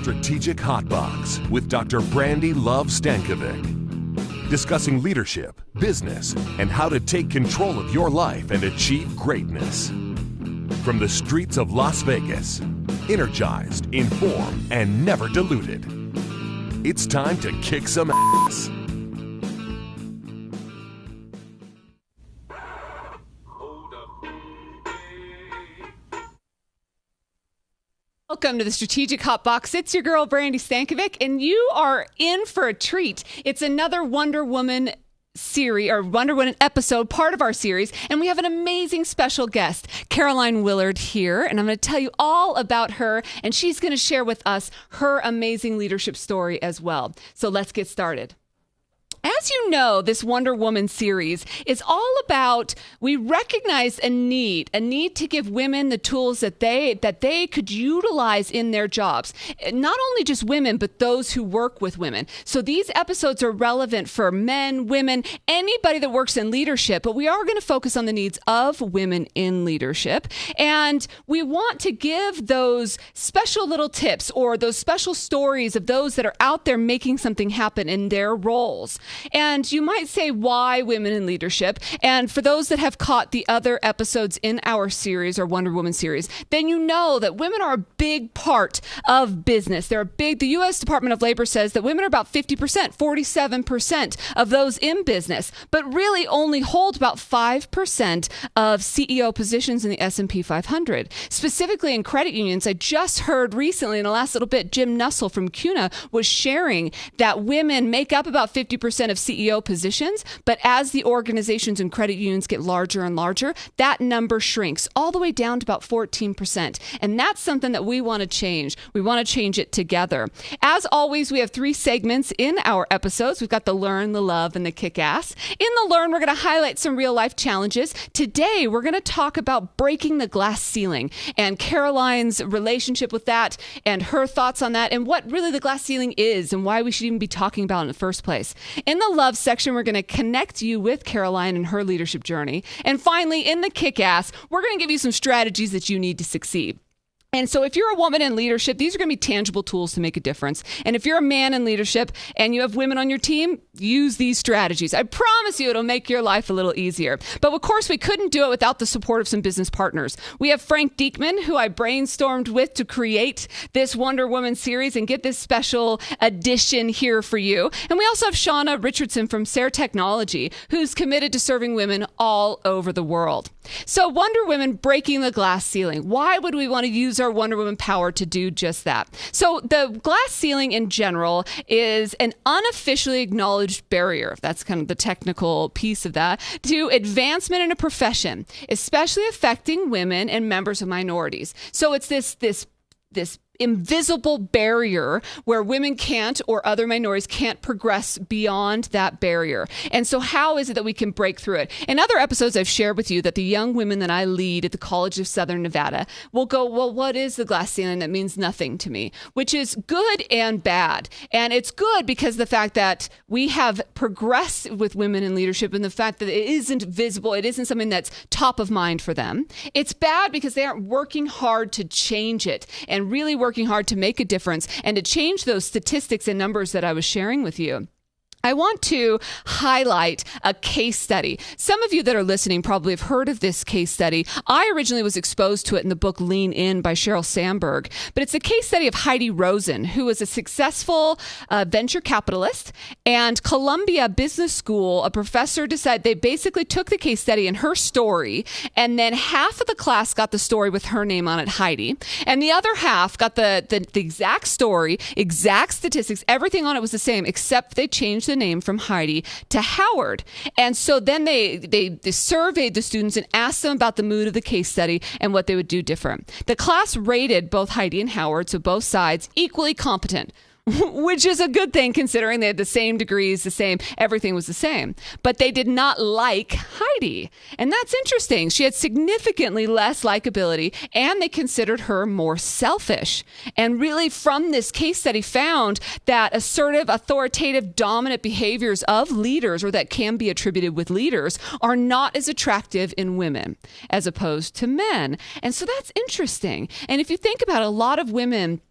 Strategic Hotbox with Dr. Brandi Luv Stankovic. Discussing leadership, business, and how to take control of your life and achieve greatness. From the streets of Las Vegas, energized, informed, and never diluted. It's time to kick some ass. Welcome to the Strategic Hotbox. It's your girl, Brandi Stankovic, and you are in for a treat. It's another Wonder Woman series, or Wonder Woman episode, part of our series, and we have an amazing special guest, Caroline Willard, here, and I'm going to tell you all about her, and she's going to share with us her amazing leadership story as well. So let's get started. As you know, this Wonder Woman series is all about, we recognize a need to give women the tools that they could utilize in their jobs. Not only just women, but those who work with women. So these episodes are relevant for men, women, anybody that works in leadership, but we are going to focus on the needs of women in leadership. And we want to give those special little tips or those special stories of those that are out there making something happen in their roles. And you might say, why women in leadership? And for those that have caught the other episodes in our series, or Wonder Woman series, then you know that women are a big part of business. They're the U.S. Department of Labor says that women are about 50%, 47% of those in business, but really only hold about 5% of CEO positions in the S&P 500. Specifically in credit unions, I just heard recently in the last little bit, Jim Nussel from CUNA was sharing that women make up about 50% of CEO positions, but as the organizations and credit unions get larger and larger, that number shrinks all the way down to about 14%. And that's something that we want to change. We want to change it together. As always, we have 3 segments in our episodes. We've got the Learn, the Love, and the KickAss. In the Learn, we're going to highlight some real life challenges. Today, we're going to talk about breaking the glass ceiling and Caroline's relationship with that and her thoughts on that and what really the glass ceiling is and why we should even be talking about it in the first place. In the Love section, we're going to connect you with Caroline and her leadership journey. And finally, in the Kick-Ass, we're going to give you some strategies that you need to succeed. And so if you're a woman in leadership, these are going to be tangible tools to make a difference. And if you're a man in leadership and you have women on your team, use these strategies. I promise you it'll make your life a little easier. But of course, we couldn't do it without the support of some business partners. We have Frank Diekman, who I brainstormed with to create this Wonder Woman series and get this special edition here for you. And we also have Shauna Richardson from SARE Technology, who's committed to serving women all over the world. So Wonder Woman breaking the glass ceiling. Why would we want to use our Wonder Woman power to do just that? So the glass ceiling in general is an unofficially acknowledged barrier. That's kind of the technical piece of that to advancement in a profession, especially affecting women and members of minorities. So it's this invisible barrier where women can't or other minorities can't progress beyond that barrier. And so how is it that we can break through it? In other episodes, I've shared with you that the young women that I lead at the College of Southern Nevada will go, well, what is the glass ceiling? That means nothing to me, which is good and bad. And it's good because the fact that we have progressed with women in leadership and the fact that it isn't visible, it isn't something that's top of mind for them. It's bad because they aren't working hard to change it and really working hard to make a difference and to change those statistics and numbers that I was sharing with you. I want to highlight a case study. Some of you that are listening probably have heard of this case study. I originally was exposed to it in the book Lean In by Sheryl Sandberg, but it's a case study of Heidi Rosen, who was a successful venture capitalist, and Columbia Business School, a professor decided they basically took the case study and her story, and then half of the class got the story with her name on it, Heidi, and the other half got the exact story, exact statistics, everything on it was the same, except they changed the name from Heidi to Howard. And so then they surveyed the students and asked them about the mood of the case study and what they would do different. The class rated both Heidi and Howard, so both sides, equally competent, which is a good thing considering they had the same degrees, everything was the same. But they did not like Heidi. And that's interesting. She had significantly less likability and they considered her more selfish. And really from this case study found that assertive, authoritative, dominant behaviors of leaders, or that can be attributed with leaders, are not as attractive in women as opposed to men. And so that's interesting. And if you think about it, a lot of women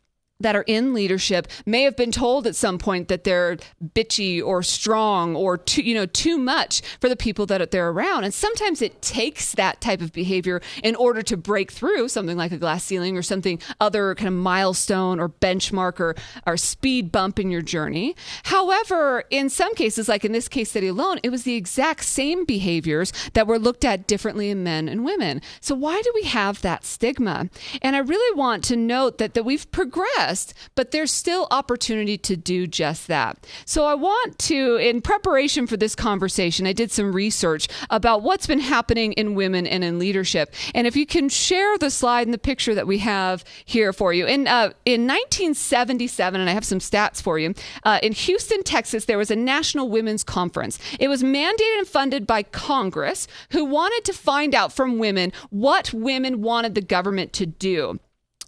that are in leadership may have been told at some point that they're bitchy or strong or too much for the people that they're around. And sometimes it takes that type of behavior in order to break through something like a glass ceiling or something other kind of milestone or benchmark or speed bump in your journey. However, in some cases, like in this case study alone, it was the exact same behaviors that were looked at differently in men and women. So why do we have that stigma? And I really want to note that we've progressed, but there's still opportunity to do just that. So I want to, in preparation for this conversation, I did some research about what's been happening in women and in leadership. And if you can share the slide and the picture that we have here for you. In 1977, and I have some stats for you, in Houston, Texas, there was a National Women's Conference. It was mandated and funded by Congress, who wanted to find out from women what women wanted the government to do.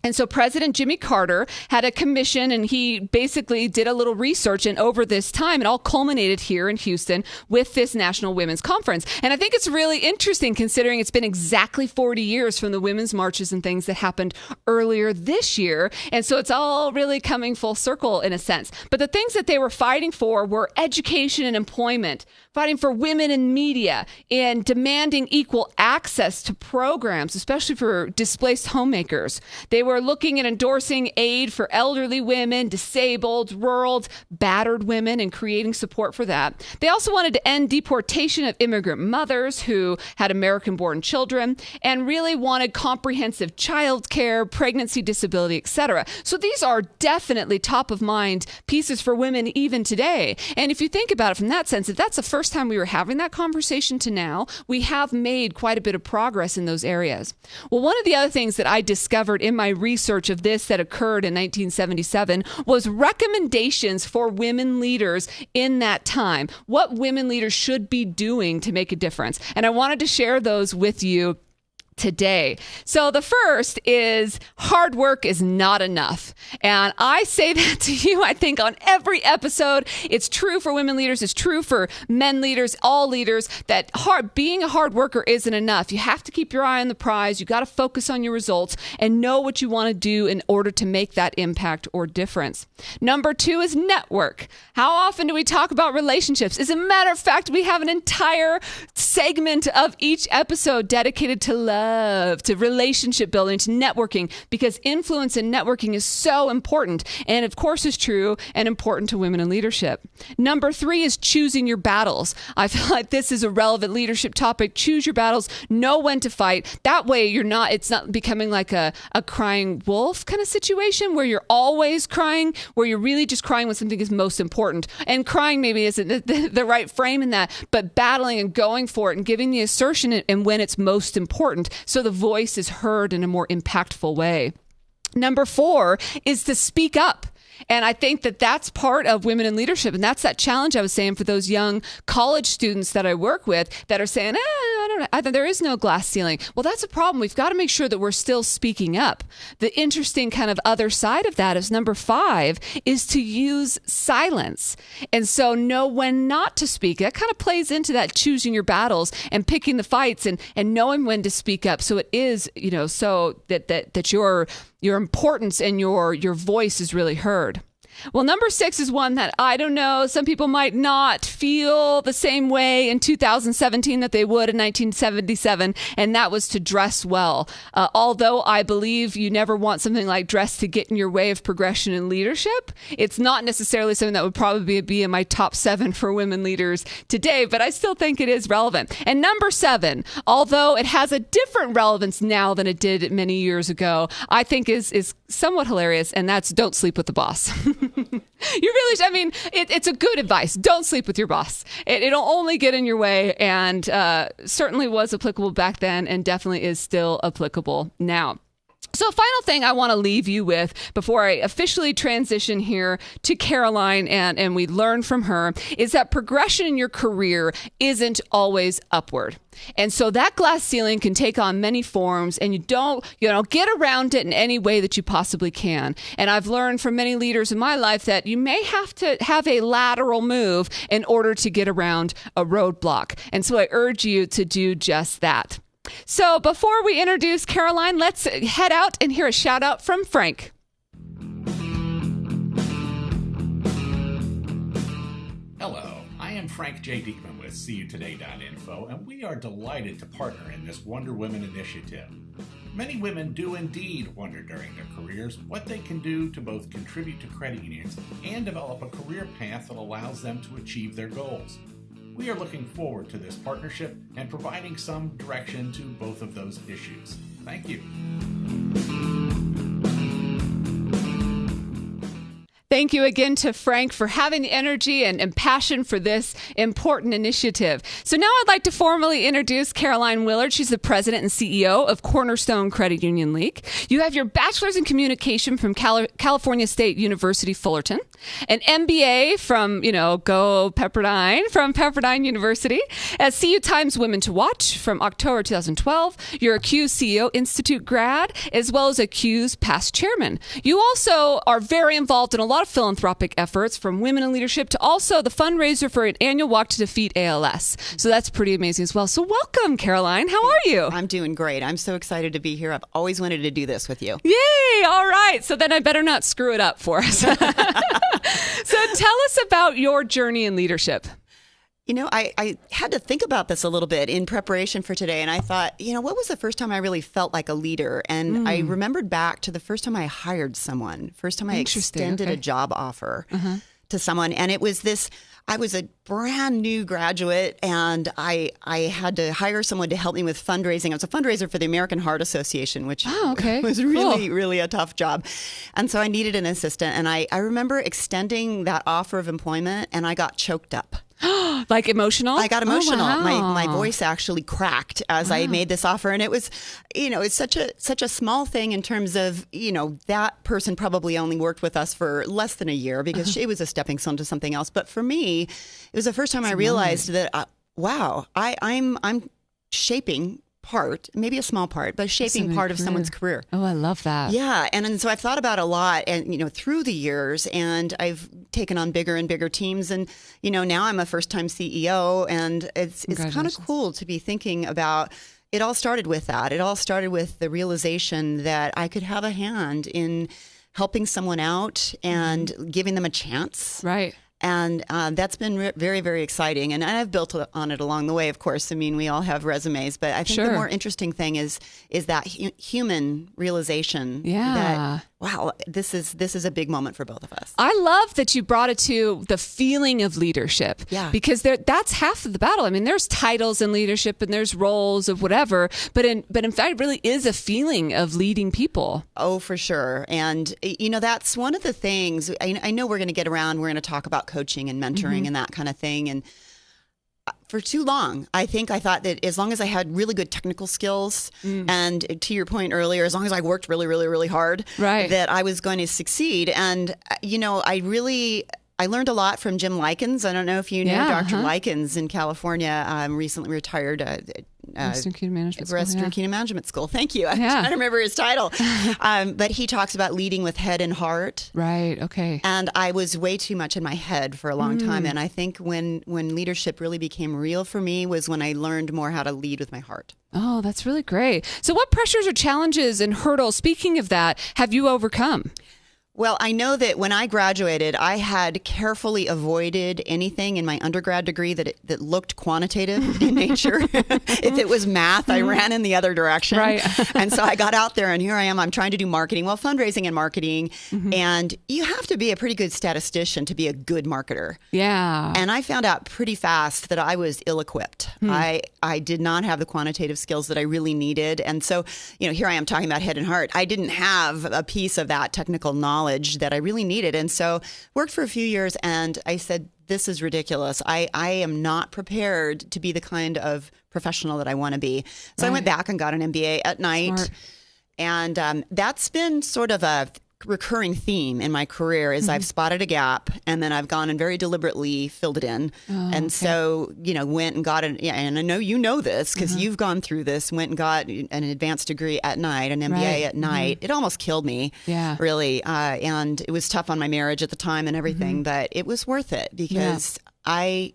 And so President Jimmy Carter had a commission, and he basically did a little research. And over this time, it all culminated here in Houston with this National Women's Conference. And I think it's really interesting considering it's been exactly 40 years from the women's marches and things that happened earlier this year. And so it's all really coming full circle in a sense. But the things that they were fighting for were education and employment, fighting for women in media, and demanding equal access to programs, especially for displaced homemakers. They were looking at endorsing aid for elderly women, disabled, rural, battered women, and creating support for that. They also wanted to end deportation of immigrant mothers who had American-born children, and really wanted comprehensive child care, pregnancy, disability, etc. So these are definitely top of mind pieces for women even today. And if you think about it from that sense, if that's the first time we were having that conversation to now, we have made quite a bit of progress in those areas. Well, one of the other things that I discovered in my research of this that occurred in 1977 was recommendations for women leaders in that time, what women leaders should be doing to make a difference. And I wanted to share those with you today. So the first is hard work is not enough. And I say that to you, I think, on every episode. It's true for women leaders. It's true for men leaders, all leaders, that being a hard worker isn't enough. You have to keep your eye on the prize. You got to focus on your results and know what you want to do in order to make that impact or difference. Number two is network. How often do we talk about relationships? As a matter of fact, we have an entire segment of each episode dedicated to love, to relationship building, to networking, because influence and networking is so important, and of course is true and important to women in leadership. Number three is choosing your battles. I feel like this is a relevant leadership topic. Choose your battles, know when to fight. That way it's not becoming like a crying wolf kind of situation where you're always crying, where you're really just crying when something is most important. And crying maybe isn't the right frame in that, but battling and going for it and giving the assertion and when it's most important, so the voice is heard in a more impactful way. Number four is to speak up. And I think that that's part of women in leadership. And that's that challenge I was saying for those young college students that I work with that are saying, I don't know, there is no glass ceiling. Well, that's a problem. We've got to make sure that we're still speaking up. The interesting kind of other side of that is number five is to use silence. And so know when not to speak. That kind of plays into that choosing your battles and picking the fights and knowing when to speak up. So it is, so that your importance and your voice is really heard. Well, number six is one that I don't know. Some people might not feel the same way in 2017 that they would in 1977, and that was to dress well. Although I believe you never want something like dress to get in your way of progression in leadership, it's not necessarily something that would probably be in my top 7 for women leaders today, but I still think it is relevant. And number 7, although it has a different relevance now than it did many years ago, I think is somewhat hilarious, and that's don't sleep with the boss. It's a good advice. Don't sleep with your boss. It'll only get in your way, and certainly was applicable back then and definitely is still applicable now. So a final thing I want to leave you with before I officially transition here to Caroline and we learn from her is that progression in your career isn't always upward. And so that glass ceiling can take on many forms, and you don't get around it in any way that you possibly can. And I've learned from many leaders in my life that you may have to have a lateral move in order to get around a roadblock. And so I urge you to do just that. So before we introduce Caroline, let's head out and hear a shout out from Frank. am Frank J. Diekman with SeeYouToday.info, and we are delighted to partner in this Wonder Women initiative. Many women do indeed wonder during their careers what they can do to both contribute to credit unions and develop a career path that allows them to achieve their goals. We are looking forward to this partnership and providing some direction to both of those issues. Thank you. Thank you again to Frank for having the energy and passion for this important initiative. So now I'd like to formally introduce Caroline Willard. She's the president and CEO of Cornerstone Credit Union League. You have your bachelor's in communication from California State University, Fullerton, an MBA from, go Pepperdine, from Pepperdine University, a CU Times Women to Watch from October 2012. You're a Q's CEO Institute grad, as well as a Q's past chairman. You also are very involved in a lot of philanthropic efforts, from women in leadership to also the fundraiser for an annual walk to defeat ALS. So that's pretty amazing as well. So welcome, Caroline. How are you? I'm doing great. I'm so excited to be here. I've always wanted to do this with you. Yay! All right. So then I better not screw it up for us. So tell us about your journey in leadership. I had to think about this a little bit in preparation for today. And I thought, what was the first time I really felt like a leader? And I remembered back to the first time I hired someone, first time I extended a job offer to someone. And it was I was a brand new graduate, and I had to hire someone to help me with fundraising. I was a fundraiser for the American Heart Association, which was really, really a tough job. And so I needed an assistant. And I remember extending that offer of employment, and I got choked up. Like emotional? I got emotional. Oh, wow. My voice actually cracked as I made this offer. And it was, it's such a small thing in terms of, that person probably only worked with us for less than a year because it was a stepping stone to something else. But for me, it was the first time I realized that, wow, I'm shaping part, maybe a small part, but shaping part of someone's career. Oh, I love that. Yeah. And so I've thought about a lot and, through the years, and I've taken on bigger and bigger teams. And, now I'm a first time CEO, and it's kind of cool to be thinking about. It all started with that. It all started with the realization that I could have a hand in helping someone out and giving them a chance. Right. And that's been very, very exciting. And I've built on it along the way, of course. I mean, we all have resumes. But I think the more interesting thing is that human realization that, wow, this is a big moment for both of us. I love that you brought it to the feeling of leadership. Yeah. Because that's half of the battle. I mean, there's titles in leadership and there's roles of whatever. But in fact, it really is a feeling of leading people. Oh, for sure. And, that's one of the things. I know we're going to get around. We're going to talk about coaching and mentoring and that kind of thing. And for too long, I thought that as long as I had really good technical skills and, to your point earlier, as long as I worked really, really, really hard, that I was going to succeed. And, I learned a lot from Jim Likens. I don't know if you know Dr. Likens in California, recently retired. Western Kingdom Management School. Thank you. I'm trying to remember his title. But he talks about leading with head and heart. Right. Okay. And I was way too much in my head for a long time. And I think when leadership really became real for me was when I learned more how to lead with my heart. Oh, that's really great. So what pressures or challenges and hurdles, speaking of that, have you overcome? Well, I know that when I graduated, I had carefully avoided anything in my undergrad degree that looked quantitative in nature. If it was math, I ran in the other direction. Right. And so I got out there, and here I am. I'm trying to do marketing, fundraising and marketing. And you have to be a pretty good statistician to be a good marketer. Yeah. And I found out pretty fast that I was ill-equipped. I did not have the quantitative skills that I really needed. And so, here I am talking about head and heart. I didn't have a piece of that technical knowledge that I really needed. And so worked for a few years, and I said, this is ridiculous. I am not prepared to be the kind of professional that I want to be. So I went back and got an MBA at night. Smart. And that's been sort of a recurring theme in my career is I've spotted a gap, and then I've gone and very deliberately filled it in. So, went and got and I know you know this because you've gone through this, went and got an advanced degree at night, an MBA at night. It almost killed me, really. And it was tough on my marriage at the time and everything, but it was worth it because I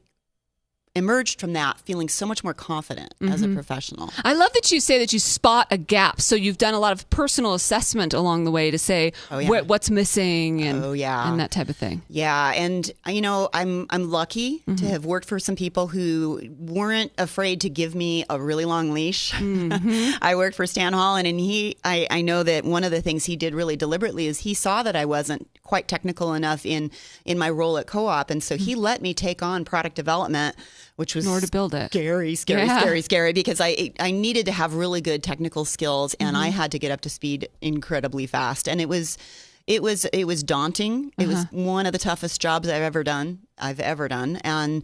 emerged from that feeling so much more confident as a professional. I love that you say that you spot a gap. So you've done a lot of personal assessment along the way to say what's missing and that type of thing. Yeah, and I'm lucky to have worked for some people who weren't afraid to give me a really long leash. I worked for Stan Holland, and I know that one of the things he did really deliberately is he saw that I wasn't quite technical enough in my role at Co-op, and so he let me take on product development, which was in order to build it. Scary, because I needed to have really good technical skills, and I had to get up to speed incredibly fast, and it was daunting. It was one of the toughest jobs I've ever done, and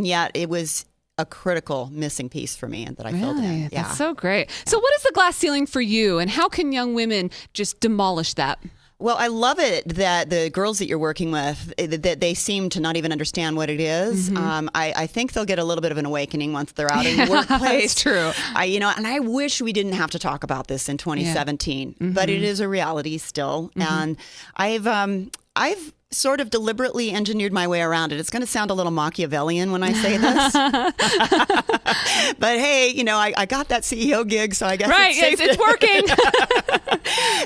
yet it was a critical missing piece for me that I filled in. Yeah. That's so great. So what is the glass ceiling for you, and how can young women just demolish that? Well, I love it that the girls that you're working with, that they seem to not even understand what it is. I think they'll get a little bit of an awakening once they're out in the workplace. It's true. And I wish we didn't have to talk about this in 2017, but it is a reality still. And I've sort of deliberately engineered my way around it. It's going to sound a little Machiavellian when I say this. But hey, I got that CEO gig, so I guess it's working.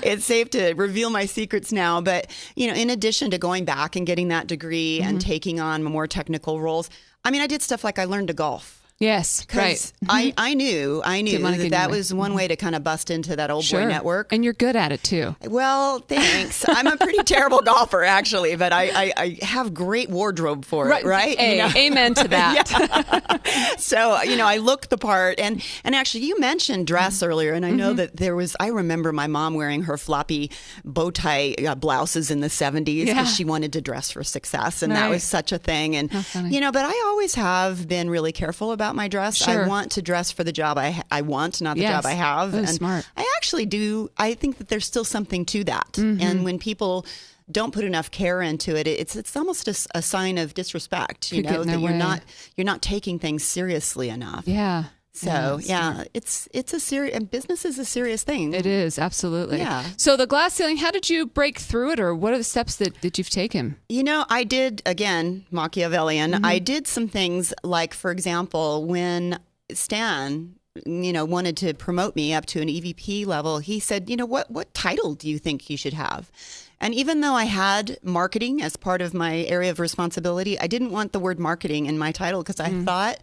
It's safe to reveal my secrets now. But, in addition to going back and getting that degree and taking on more technical roles, I did stuff like I learned to golf. Yes, right. I knew that was one way to kind of bust into that old boy network. And you're good at it too. Well, thanks. I'm a pretty terrible golfer, actually, but I have great wardrobe for it, right? Hey, amen to that. So, I look the part. And actually, you mentioned dress earlier, and I know that I remember my mom wearing her floppy bow tie blouses in the 70s because she wanted to dress for success, and that was such a thing. And, but I always have been really careful about my dress. Sure. I want to dress for the job I want, not the job I have. Oh, and smart. I actually do. I think that there's still something to that. And when people don't put enough care into it, it's almost a sign of disrespect, that you're not taking things seriously enough. Yeah. So it's a serious, and business is a serious thing. It is, absolutely. Yeah. So the glass ceiling, how did you break through it, or what are the steps that you've taken? I did, again, Machiavellian. I did some things like, for example, when Stan, wanted to promote me up to an EVP level, he said, what title do you think you should have? And even though I had marketing as part of my area of responsibility, I didn't want the word marketing in my title because I thought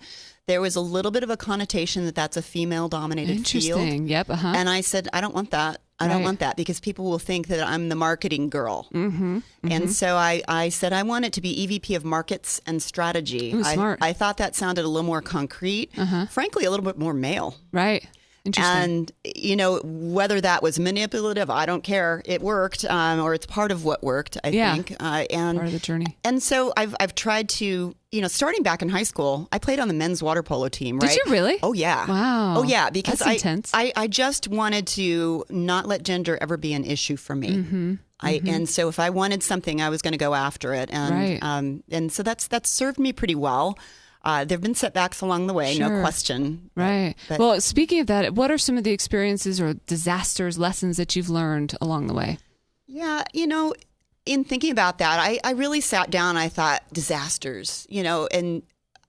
there was a little bit of a connotation that that's a female-dominated field. Interesting. Yep. And I said, I don't want that. I don't want that because people will think that I'm the marketing girl. And so I said I want it to be EVP of Markets and Strategy. Ooh, smart. I thought that sounded a little more concrete, frankly, a little bit more male. Right. Interesting. And, whether that was manipulative, I don't care. It worked, or it's part of what worked, I think. And part of the journey. And so I've tried to, starting back in high school, I played on the men's water polo team, right? Did you really? Oh, yeah. Wow. Oh, yeah. Because that's intense. I just wanted to not let gender ever be an issue for me. And so if I wanted something, I was going to go after it. And and so that's served me pretty well. There have been setbacks along the way, no question. Right. But well, speaking of that, what are some of the experiences or disasters, lessons that you've learned along the way? Yeah, in thinking about that, I really sat down. I thought disasters, and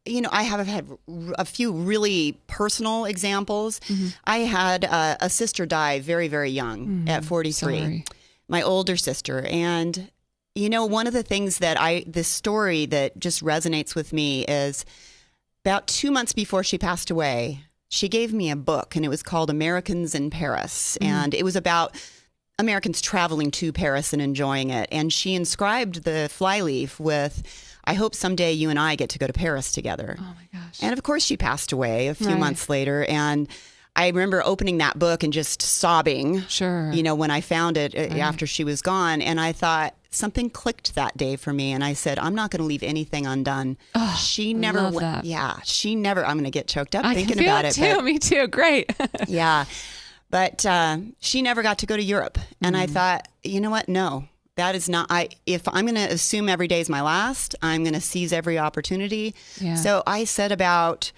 I have had a few really personal examples. I had a sister die very, very young at 43. Sorry. My older sister, and one of the things this story that just resonates with me is about 2 months before she passed away, she gave me a book, and it was called Americans in Paris. And it was about Americans traveling to Paris and enjoying it. And she inscribed the flyleaf with, I hope someday you and I get to go to Paris together. Oh my gosh. And of course she passed away a few months later. And I remember opening that book and just sobbing, when I found it after she was gone. And I thought something clicked that day for me. And I said, I'm not going to leave anything undone. Oh, she never, love that. I'm going to get choked up thinking about it. Too. Me too. Great. Yeah. But she never got to go to Europe. And I thought, you know what? No, that is not, if I'm going to assume every day is my last, I'm going to seize every opportunity. Yeah. So I set about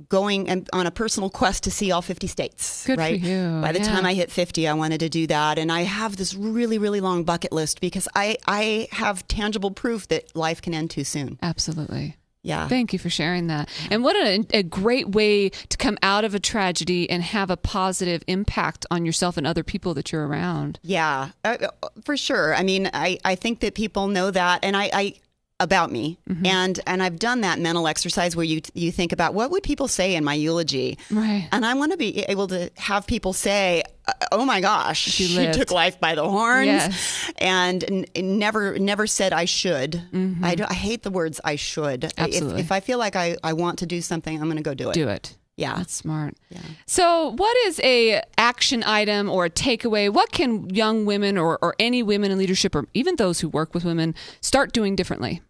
going on a personal quest to see all 50 states. Good for you. By the time I hit 50, I wanted to do that. And I have this really, really long bucket list because I have tangible proof that life can end too soon. Absolutely. Yeah. Thank you for sharing that. And what a great way to come out of a tragedy and have a positive impact on yourself and other people that you're around. Yeah, for sure. I mean, I think that people know that, and I about me, and I've done that mental exercise where you think about what would people say in my eulogy, right? And I want to be able to have people say, "Oh my gosh, she took life by the horns," yes. and never said I should. I hate the words I should. Absolutely. If I feel like I want to do something, I'm going to go do it. Do it. Yeah. That's smart. Yeah. So what is a action item or a takeaway? What can young women or any women in leadership, or even those who work with women, start doing differently?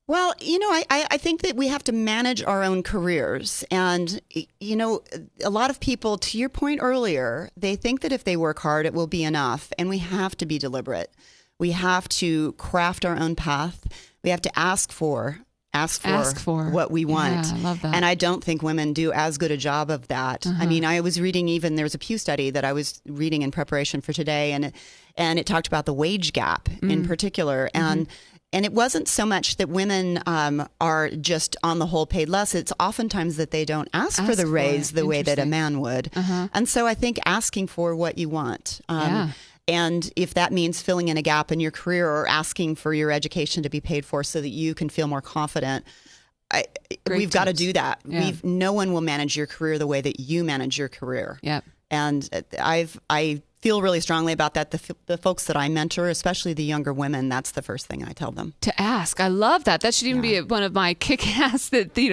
Well, I think that we have to manage our own careers. And, a lot of people, to your point earlier, they think that if they work hard, it will be enough. And we have to be deliberate. We have to craft our own path. We have to ask for what we want. Yeah, I love that. And I don't think women do as good a job of that. I mean, I was reading there was a Pew study that I was reading in preparation for today, and it talked about the wage gap in particular. And it wasn't so much that women are just on the whole paid less. It's oftentimes that they don't ask for the raise the way that a man would. And so I think asking for what you want. And if that means filling in a gap in your career or asking for your education to be paid for so that you can feel more confident, we've got to do that. Yeah. No one will manage your career the way that you manage your career. Yep. And I feel really strongly about that. The folks that I mentor, especially the younger women, that's the first thing I tell them. To ask. I love that. That should even be one of my KickAss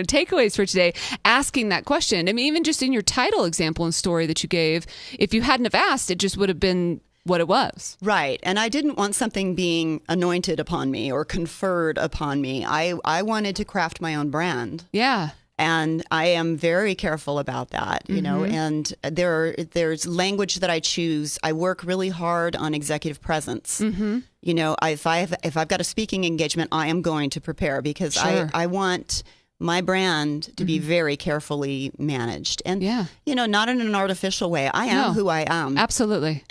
takeaways for today, asking that question. I mean, even just in your title example and story that you gave, if you hadn't have asked, it just would have been what it was. Right. And I didn't want something being anointed upon me or conferred upon me. I wanted to craft my own brand. Yeah. And I am very careful about that, and there's language that I choose. I work really hard on executive presence. If I've got a speaking engagement, I am going to prepare because I want my brand to be very carefully managed. And, not in an artificial way. I am who I am. Absolutely.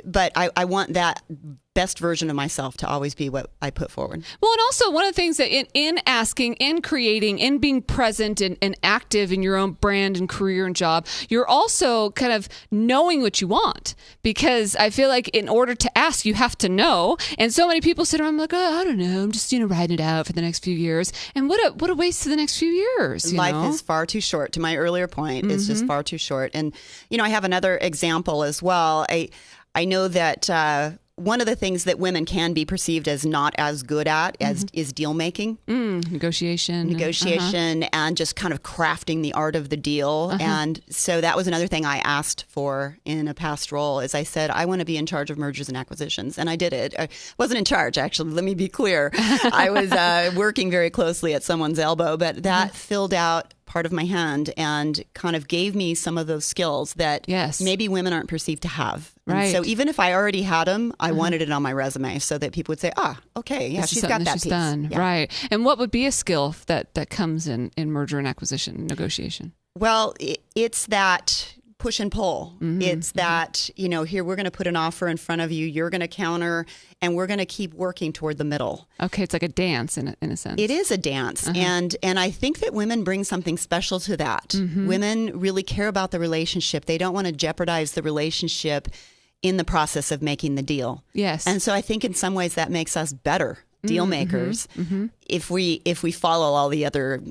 But I want that best version of myself to always be what I put forward. Well, and also one of the things that in asking, in creating, in being present and active in your own brand and career and job, you're also kind of knowing what you want. Because I feel like in order to ask, you have to know. And so many people sit around like, I don't know, I'm just riding it out for the next few years. And what a waste of the next few years. Life is far too short. To my earlier point, it's just far too short. And, I have another example as well. I know that one of the things that women can be perceived as not as good at is deal making, negotiation, and just kind of crafting the art of the deal. And so that was another thing I asked for in a past role. Is I said I want to be in charge of mergers and acquisitions, and I did it. I wasn't in charge, actually. Let me be clear. I was working very closely at someone's elbow, but that filled out part of my hand and kind of gave me some of those skills that maybe women aren't perceived to have. Right. And so even if I already had them, I wanted it on my resume so that people would say, okay, yeah, she's got that piece. Done. Yeah. Right. And what would be a skill that comes in merger and acquisition negotiation? Well, it's that push and pull. It's that, here we're going to put an offer in front of you, you're going to counter, and we're going to keep working toward the middle. Okay, it's like a dance in a sense. It is a dance, and I think that women bring something special to that. Women really care about the relationship. They don't want to jeopardize the relationship in the process of making the deal. Yes. And so I think in some ways that makes us better deal makers if we follow all the other,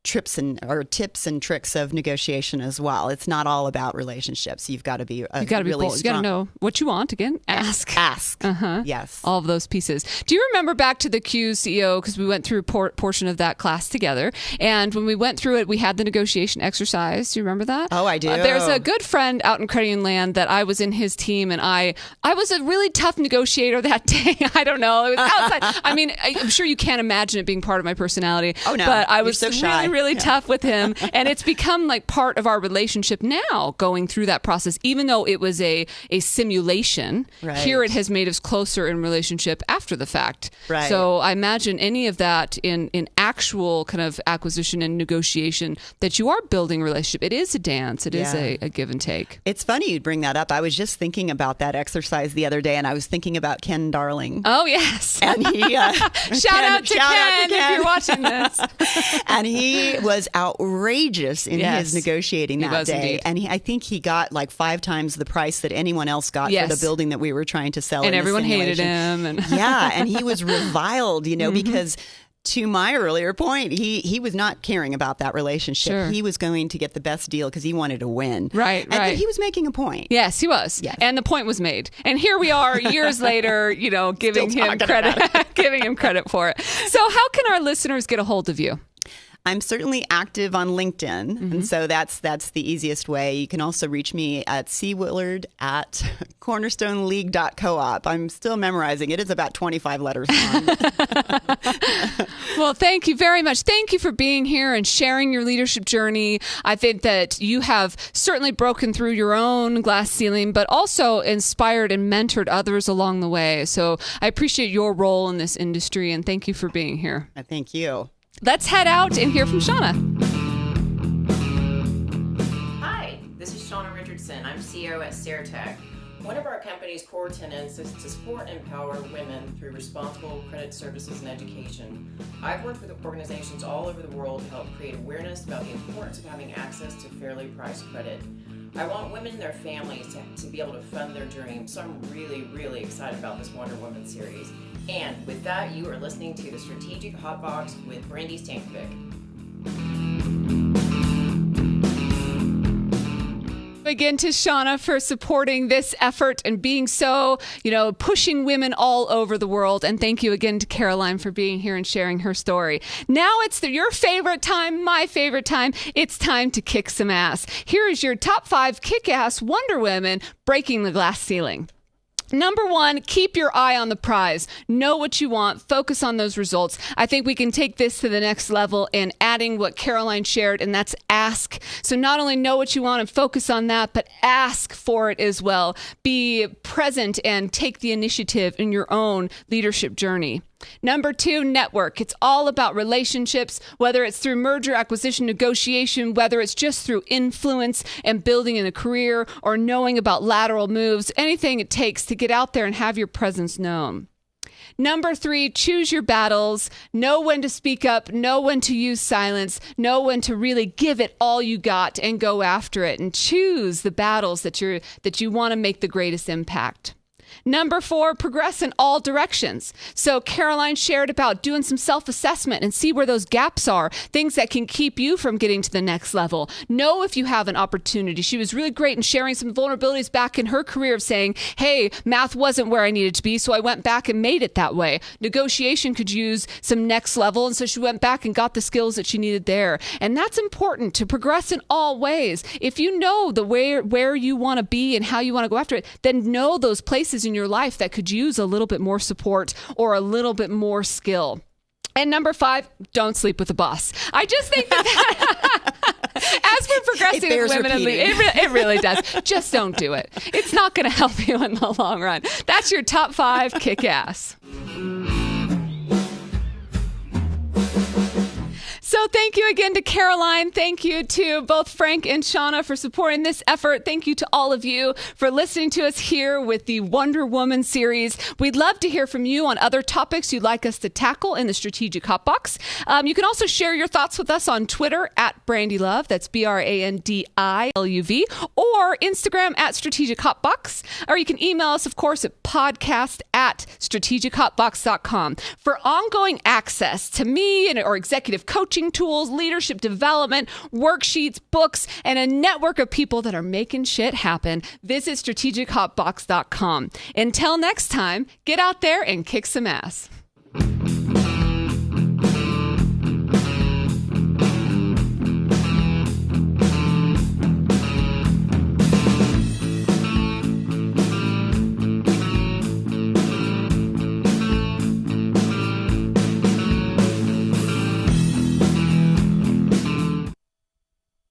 tips and tricks of negotiation as well. It's not all about relationships. You've got to be really strong. You got to know what you want. Again, ask. Yes. All of those pieces. Do you remember back to the Q's CEO? Because we went through a portion of that class together. And when we went through it, we had the negotiation exercise. Do you remember that? Oh, I do. There's a good friend out in Credit Land that I was in his team, and I was a really tough negotiator that day. I don't know. It was outside. I mean, I'm sure you can't imagine it being part of my personality. Oh, no. But I You're was so shy. really tough with him. And it's become like part of our relationship now, going through that process, even though it was a simulation. Right. Here it has made us closer in relationship after the fact. Right. So I imagine any of that in actual kind of acquisition and negotiation, that you are building a relationship. It is a dance. It is a give and take. It's funny you'd bring that up. I was just thinking about that exercise the other day, and I was thinking about Ken Darling. Oh, yes. And he shout out to Ken if you're watching this. And he was outrageous in his negotiating that day. Indeed. And I think he got like 5 times the price that anyone else got for the building that we were trying to sell. And in everyone the hated him. And and he was reviled, because to my earlier point, he was not caring about that relationship. Sure. He was going to get the best deal because he wanted to win. Right. But he was making a point. Yes, he was. Yes. And the point was made. And here we are years later, giving him credit, giving him credit for it. So how can our listeners get a hold of you? I'm certainly active on LinkedIn, and so that's the easiest way. You can also reach me at Willard at cornerstoneleague.coop. I'm still memorizing it. It's about 25 letters long. Well, thank you very much. Thank you for being here and sharing your leadership journey. I think that you have certainly broken through your own glass ceiling, but also inspired and mentored others along the way. So I appreciate your role in this industry, and thank you for being here. Thank you. Let's head out and hear from Shauna. Hi, this is Shauna Richardson. I'm CEO at Ceratech. One of our company's core tenets is to support and empower women through responsible credit services and education. I've worked with organizations all over the world to help create awareness about the importance of having access to fairly priced credit. I want women and their families to be able to fund their dreams, so I'm really, really excited about this Wonder Woman series. And with that, you are listening to the Strategic Hotbox with Brandi Stankovic. Again to Shauna for supporting this effort and being so, pushing women all over the world. And thank you again to Caroline for being here and sharing her story. Now it's your favorite time, my favorite time. It's time to kick some ass. Here is your top 5 kick-ass Wonder Women breaking the glass ceiling. Number 1, keep your eye on the prize. Know what you want. Focus on those results. I think we can take this to the next level in adding what Caroline shared, and that's ask. So not only know what you want and focus on that, but ask for it as well. Be present and take the initiative in your own leadership journey. Number 2, network. It's all about relationships, whether it's through merger, acquisition, negotiation, whether it's just through influence and building in a career or knowing about lateral moves, anything it takes to get out there and have your presence known. Number 3, choose your battles. Know when to speak up, know when to use silence, know when to really give it all you got and go after it, and choose the battles that you want to make the greatest impact. Number 4, progress in all directions. So Caroline shared about doing some self-assessment and see where those gaps are, things that can keep you from getting to the next level. Know if you have an opportunity. She was really great in sharing some vulnerabilities back in her career of saying, hey, math wasn't where I needed to be, so I went back and made it that way. Negotiation could use some next level, and so she went back and got the skills that she needed there. And that's important, to progress in all ways. If you know the where you want to be and how you want to go after it, then know those places in your life that could use a little bit more support or a little bit more skill. And number 5, don't sleep with the boss. I just think that as we're progressing with women in leadership, it really does. Just don't do it. It's not going to help you in the long run. That's your top 5 kick-ass. So thank you again to Caroline. Thank you to both Frank and Shauna for supporting this effort. Thank you to all of you for listening to us here with the Wonder Woman series. We'd love to hear from you on other topics you'd like us to tackle in the Strategic Hotbox. You can also share your thoughts with us on Twitter at Brandi Luv, that's BrandiLuv, or Instagram at Strategic Hotbox. Or you can email us, of course, at podcast@strategichotbox.com for ongoing access to me or executive coaching tools, leadership development, worksheets, books, and a network of people that are making shit happen. Visit strategichotbox.com. Until next time, get out there and kick some ass.